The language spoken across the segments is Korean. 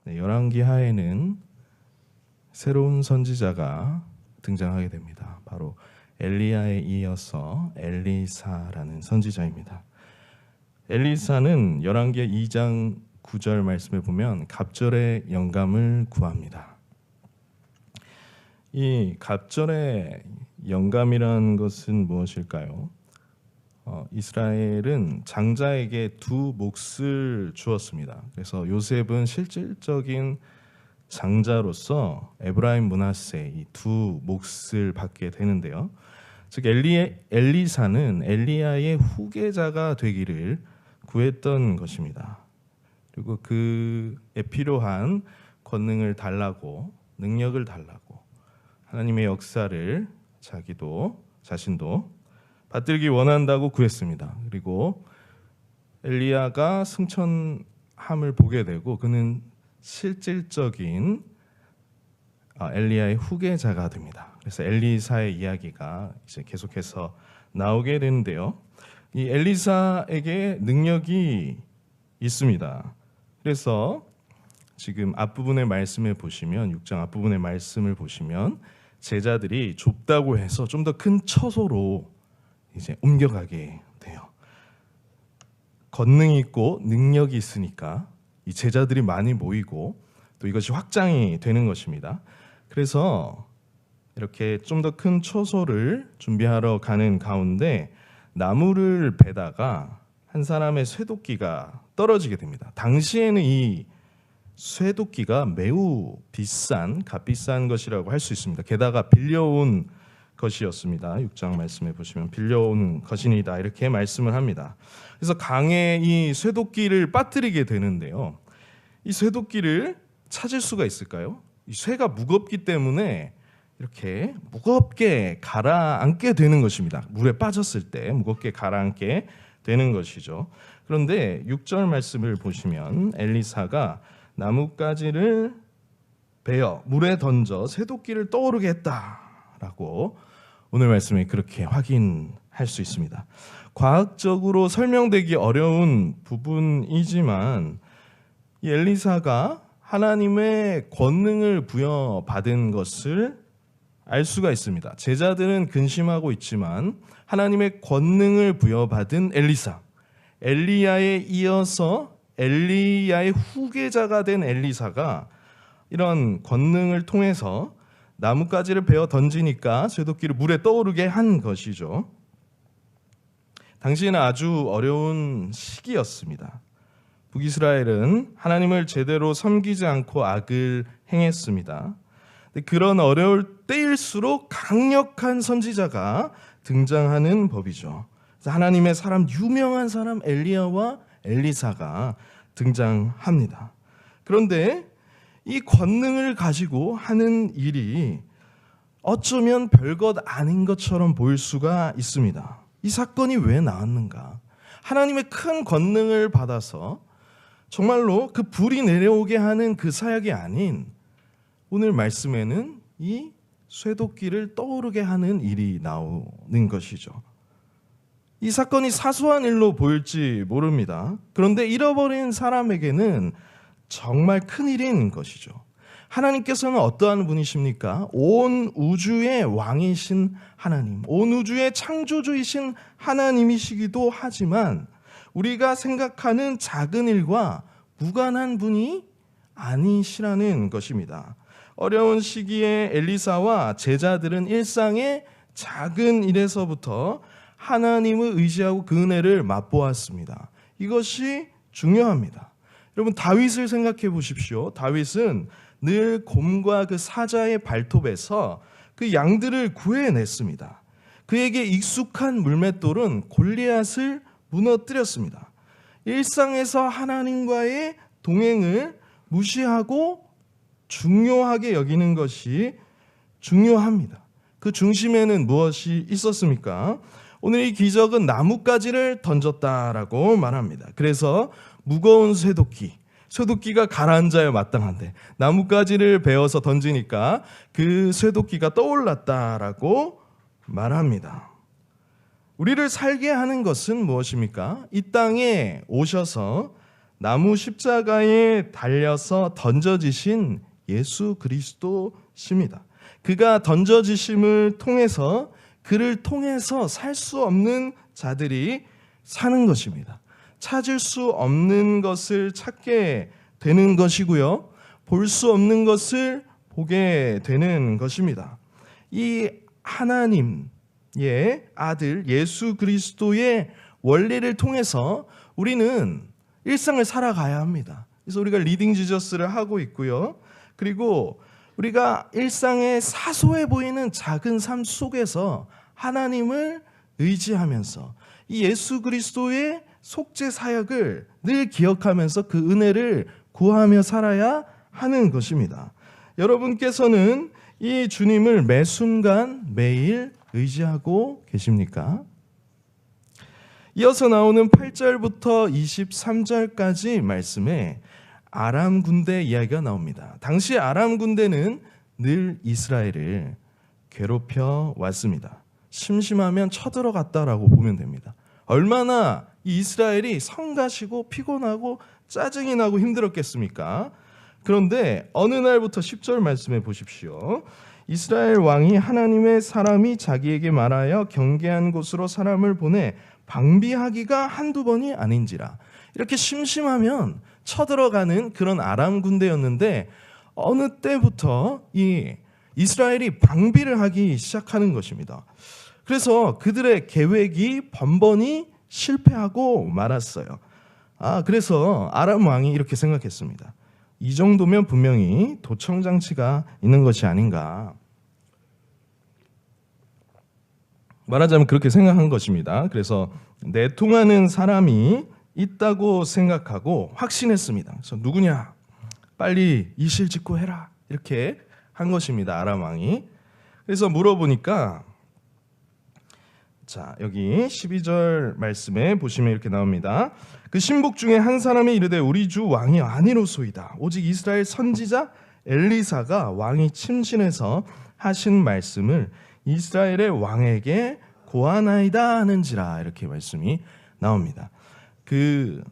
열왕기 하에는 새로운 선지자가 등장하게 됩니다. 바로 엘리야에 이어서 엘리사라는 선지자입니다. 엘리사는 열왕기 2장 9절 말씀에 보면 갑절의 영감을 구합니다. 이 갑절의 영감이라는 것은 무엇일까요? 이스라엘은 장자에게 두 몫을 주었습니다. 그래서 요셉은 실질적인 장자로서 에브라임 므낫세 이 두 몫을 받게 되는데요. 즉 엘리사는 엘리야의 후계자가 되기를 구했던 것입니다. 그리고 그에 필요한 권능을 달라고, 능력을 달라고, 하나님의 역사를 자신도 받들기 원한다고 구했습니다. 그리고 엘리야가 승천함을 보게 되고 그는 실질적인 엘리야의 후계자가 됩니다. 그래서 엘리사의 이야기가 이제 계속해서 나오게 되는데요. 이 엘리사에게 능력이 있습니다. 그래서 지금 앞부분의 말씀을 보시면 6장 앞부분의 말씀을 보시면 제자들이 좁다고 해서 좀 더 큰 처소로 이제 옮겨가게 돼요. 권능이 있고 능력이 있으니까 이 제자들이 많이 모이고 또 이것이 확장이 되는 것입니다. 그래서 이렇게 좀 더 큰 처소를 준비하러 가는 가운데 나무를 베다가 한 사람의 쇠도끼가 떨어지게 됩니다. 당시에는 이 쇠도끼가 매우 값비싼 것이라고 할 수 있습니다. 게다가 빌려온 것이었습니다. 6장 말씀에 보시면 빌려온 것이니다 이렇게 말씀을 합니다. 그래서 강에 이 쇠도끼를 빠뜨리게 되는데요. 이 쇠도끼를 찾을 수가 있을까요? 이 쇠가 무겁기 때문에 이렇게 무겁게 가라앉게 되는 것입니다. 물에 빠졌을 때 무겁게 가라앉게 되는 것이죠. 그런데 6절 말씀을 보시면 엘리사가 나뭇가지를 베어 물에 던져 쇠도끼를 떠오르게 했다라고 오늘 말씀에 그렇게 확인할 수 있습니다. 과학적으로 설명되기 어려운 부분이지만 이 엘리사가 하나님의 권능을 부여받은 것을 알 수가 있습니다. 제자들은 근심하고 있지만 하나님의 권능을 부여받은 엘리사, 엘리야에 이어서 엘리야의 후계자가 된 엘리사가 이런 권능을 통해서 나뭇가지를 베어 던지니까 쇠도끼를 물에 떠오르게 한 것이죠. 당시에는 아주 어려운 시기였습니다. 북이스라엘은 하나님을 제대로 섬기지 않고 악을 행했습니다. 그런 어려울 때일수록 강력한 선지자가 등장하는 법이죠. 하나님의 유명한 사람 엘리야와 엘리사가 등장합니다. 그런데 이 권능을 가지고 하는 일이 어쩌면 별것 아닌 것처럼 보일 수가 있습니다. 이 사건이 왜 나왔는가? 하나님의 큰 권능을 받아서 정말로 그 불이 내려오게 하는 그 사역이 아닌 오늘 말씀에는 이 쇠도끼를 떠오르게 하는 일이 나오는 것이죠. 이 사건이 사소한 일로 보일지 모릅니다. 그런데 잃어버린 사람에게는 정말 큰일인 것이죠. 하나님께서는 어떠한 분이십니까? 온 우주의 왕이신 하나님, 온 우주의 창조주이신 하나님이시기도 하지만 우리가 생각하는 작은 일과 무관한 분이 아니시라는 것입니다. 어려운 시기에 엘리사와 제자들은 일상의 작은 일에서부터 하나님을 의지하고 그 은혜를 맛보았습니다. 이것이 중요합니다. 여러분 다윗을 생각해 보십시오. 다윗은 늘 곰과 그 사자의 발톱에서 그 양들을 구해냈습니다. 그에게 익숙한 물맷돌은 골리앗을 무너뜨렸습니다. 일상에서 하나님과의 동행을 무시하고 중요하게 여기는 것이 중요합니다. 그 중심에는 무엇이 있었습니까? 오늘 이 기적은 나뭇가지를 던졌다라고 말합니다. 그래서 무거운 쇠도끼가 가라앉아야 마땅한데 나뭇가지를 베어서 던지니까 그 쇠도끼가 떠올랐다라고 말합니다. 우리를 살게 하는 것은 무엇입니까? 이 땅에 오셔서 나무 십자가에 달려서 던져지신 예수 그리스도십니다. 그가 던져지심을 통해서 그를 통해서 살 수 없는 자들이 사는 것입니다. 찾을 수 없는 것을 찾게 되는 것이고요. 볼 수 없는 것을 보게 되는 것입니다. 이 하나님의 아들 예수 그리스도의 원리를 통해서 우리는 일상을 살아가야 합니다. 그래서 우리가 리딩 지저스를 하고 있고요. 그리고 우리가 일상의 사소해 보이는 작은 삶 속에서 하나님을 의지하면서 이 예수 그리스도의 속죄 사역을 늘 기억하면서 그 은혜를 구하며 살아야 하는 것입니다. 여러분께서는 이 주님을 매 순간 매일 의지하고 계십니까? 이어서 나오는 8절부터 23절까지 말씀에 아람 군대 이야기가 나옵니다. 당시 아람 군대는 늘 이스라엘을 괴롭혀 왔습니다. 심심하면 쳐들어갔다라고 보면 됩니다. 얼마나 이 이스라엘이 성가시고 피곤하고 짜증이 나고 힘들었겠습니까? 그런데 어느 날부터 10절 말씀해 보십시오. 이스라엘 왕이 하나님의 사람이 자기에게 말하여 경계한 곳으로 사람을 보내 방비하기가 한두 번이 아닌지라. 이렇게 심심하면 쳐들어가는 그런 아람 군대였는데 어느 때부터 이 이스라엘이 방비를 하기 시작하는 것입니다. 그래서 그들의 계획이 번번이 실패하고 말았어요. 그래서 아람 왕이 이렇게 생각했습니다. 이 정도면 분명히 도청장치가 있는 것이 아닌가. 말하자면 그렇게 생각한 것입니다. 그래서 내통하는 사람이 있다고 생각하고 확신했습니다. 그래서 누구냐? 빨리 이실 직고 해라. 이렇게 한 것입니다. 아람 왕이. 그래서 물어보니까 자, 여기 12절 말씀에 보시면 이렇게 나옵니다. 그 신복 중에 한 사람이 이르되 우리 주 왕이 아니로소이다. 오직 이스라엘 선지자 엘리사가 왕이 침신해서 하신 말씀을 이스라엘의 왕에게 고하나이다 하는지라. 이렇게 말씀이 나옵니다. 그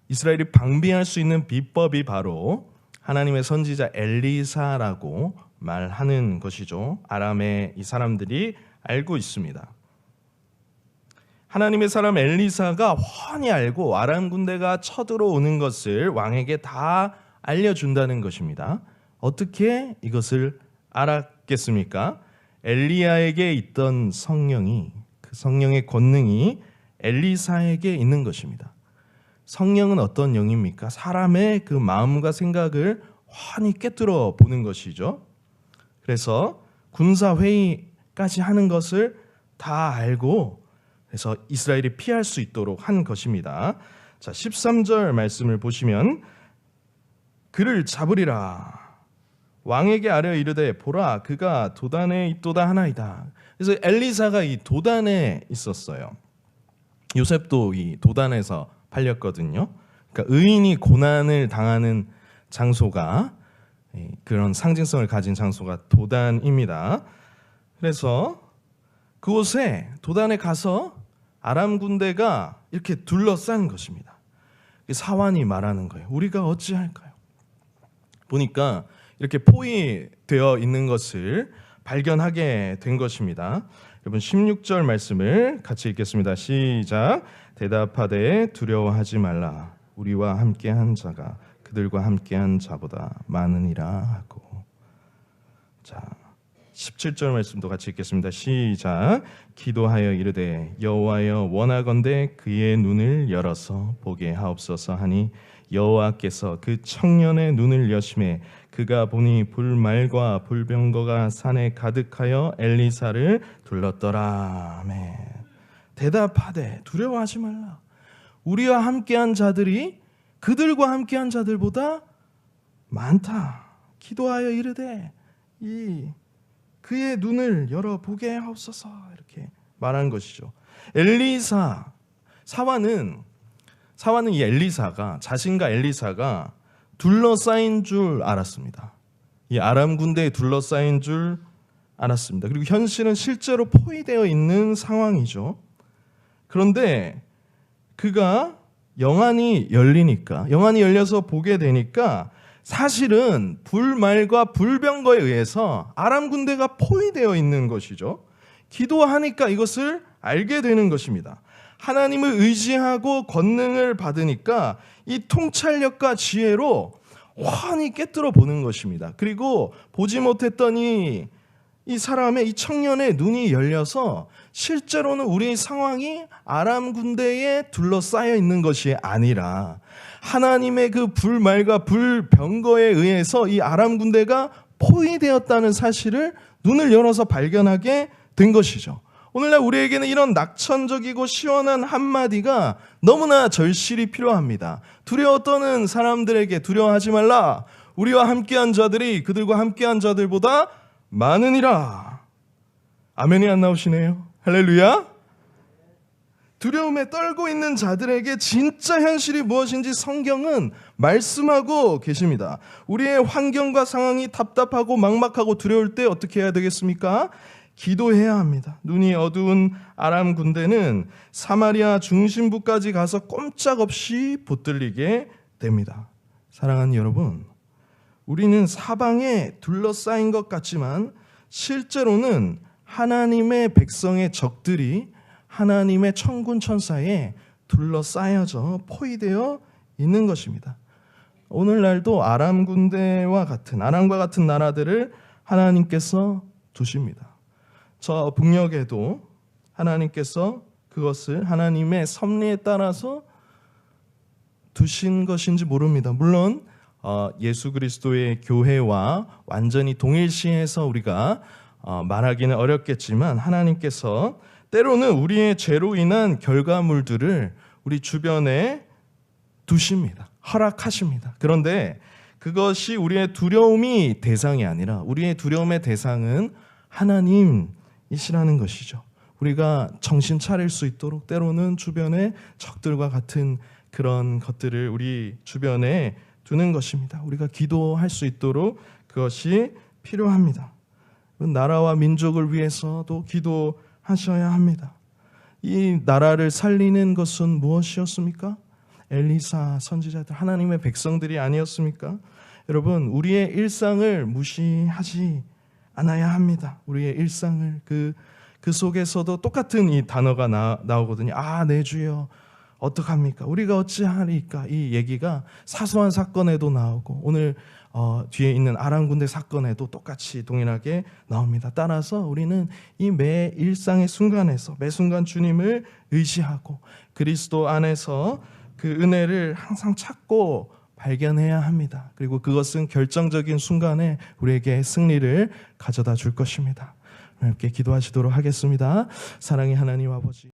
이스라엘이 방비할 수 있는 비법이 바로 하나님의 선지자 엘리사라고 말하는 것이죠. 아람의 이 사람들이 알고 있습니다. 하나님의 사람 엘리사가 훤히 알고 아람 군대가 쳐들어오는 것을 왕에게 다 알려준다는 것입니다. 어떻게 이것을 알았겠습니까? 엘리야에게 있던 성령이, 그 성령의 권능이 엘리사에게 있는 것입니다. 성령은 어떤 영입니까? 사람의 그 마음과 생각을 훤히 꿰뚫어 보는 것이죠. 그래서 군사회의까지 하는 것을 다 알고 그래서 이스라엘이 피할 수 있도록 한 것입니다. 자, 13절 말씀을 보시면 그를 잡으리라. 왕에게 아뢰어 이르되 보라 그가 도단에 있도다 하나이다. 그래서 엘리사가 이 도단에 있었어요. 요셉도 이 도단에서 팔렸거든요. 그러니까 의인이 고난을 당하는 장소가 그런 상징성을 가진 장소가 도단입니다. 그래서 그곳에 도단에 가서 아람 군대가 이렇게 둘러싼 것입니다. 사환이 말하는 거예요. 우리가 어찌할까요? 보니까 이렇게 포위되어 있는 것을 발견하게 된 것입니다. 여러분 16절 말씀을 같이 읽겠습니다. 시작. 대답하되 두려워하지 말라. 우리와 함께한 자가 그들과 함께한 자보다 많으니라 하고. 자, 17절 말씀도 같이 읽겠습니다. 시작. 기도하여 이르되 여호와여 원하건대 그의 눈을 열어서 보게 하옵소서 하니 여호와께서 그 청년의 눈을 여심해 그가 보니 불말과 불병거가 산에 가득하여 엘리사를 둘렀더라. 아멘. 대답하되 두려워하지 말라. 우리와 함께한 자들이 그들과 함께한 자들보다 많다. 기도하여 이르되 그의 눈을 열어보게 하옵소서. 이렇게 말한 것이죠. 엘리사 사환은 이 엘리사가 자신과 엘리사가 둘러싸인 줄 알았습니다. 이 아람 군대에 둘러싸인 줄 알았습니다. 그리고 현실은 실제로 포위되어 있는 상황이죠. 그런데 그가 영안이 열리니까, 영안이 열려서 보게 되니까 사실은 불말과 불병거에 의해서 아람 군대가 포위되어 있는 것이죠. 기도하니까 이것을 알게 되는 것입니다. 하나님을 의지하고 권능을 받으니까 이 통찰력과 지혜로 훤히 깨뜨려 보는 것입니다. 그리고 보지 못했던 이 사람의, 이 청년의 눈이 열려서 실제로는 우리의 상황이 아람 군대에 둘러싸여 있는 것이 아니라 하나님의 그 불말과 불병거에 의해서 이 아람 군대가 포위되었다는 사실을 눈을 열어서 발견하게 된 것이죠. 오늘날 우리에게는 이런 낙천적이고 시원한 한마디가 너무나 절실히 필요합니다. 두려워 떠는 사람들에게 두려워하지 말라. 우리와 함께한 자들이 그들과 함께한 자들보다 많으니라. 아멘이 안 나오시네요. 할렐루야. 두려움에 떨고 있는 자들에게 진짜 현실이 무엇인지 성경은 말씀하고 계십니다. 우리의 환경과 상황이 답답하고 막막하고 두려울 때 어떻게 해야 되겠습니까? 기도해야 합니다. 눈이 어두운 아람 군대는 사마리아 중심부까지 가서 꼼짝없이 붙들리게 됩니다. 사랑하는 여러분, 우리는 사방에 둘러싸인 것 같지만 실제로는 하나님의 백성의 적들이 하나님의 천군 천사에 둘러싸여져 포위되어 있는 것입니다. 오늘날도 아람과 같은 나라들을 하나님께서 두십니다. 저 북녘에도 하나님께서 그것을 하나님의 섭리에 따라서 두신 것인지 모릅니다. 물론 예수 그리스도의 교회와 완전히 동일시해서 우리가 말하기는 어렵겠지만 하나님께서 때로는 우리의 죄로 인한 결과물들을 우리 주변에 두십니다. 허락하십니다. 그런데 그것이 우리의 두려움이 대상이 아니라 우리의 두려움의 대상은 하나님이시라는 것이죠. 우리가 정신 차릴 수 있도록 때로는 주변의 적들과 같은 그런 것들을 우리 주변에 두는 것입니다. 우리가 기도할 수 있도록 그것이 필요합니다. 나라와 민족을 위해서도 기도하셔야 합니다. 이 나라를 살리는 것은 무엇이었습니까? 엘리사 선지자들, 하나님의 백성들이 아니었습니까? 여러분, 우리의 일상을 무시하지 않아야 합니다. 우리의 일상을 그 속에서도 똑같은 이 단어가 나오거든요. 네 주여 어떡합니까? 우리가 어찌하리까? 이 얘기가 사소한 사건에도 나오고 오늘 뒤에 있는 아람 군대 사건에도 똑같이 동일하게 나옵니다. 따라서 우리는 이 매 일상의 순간에서 매 순간 주님을 의지하고 그리스도 안에서 그 은혜를 항상 찾고 발견해야 합니다. 그리고 그것은 결정적인 순간에 우리에게 승리를 가져다 줄 것입니다. 함께 기도하시도록 하겠습니다. 사랑의 하나님 아버지.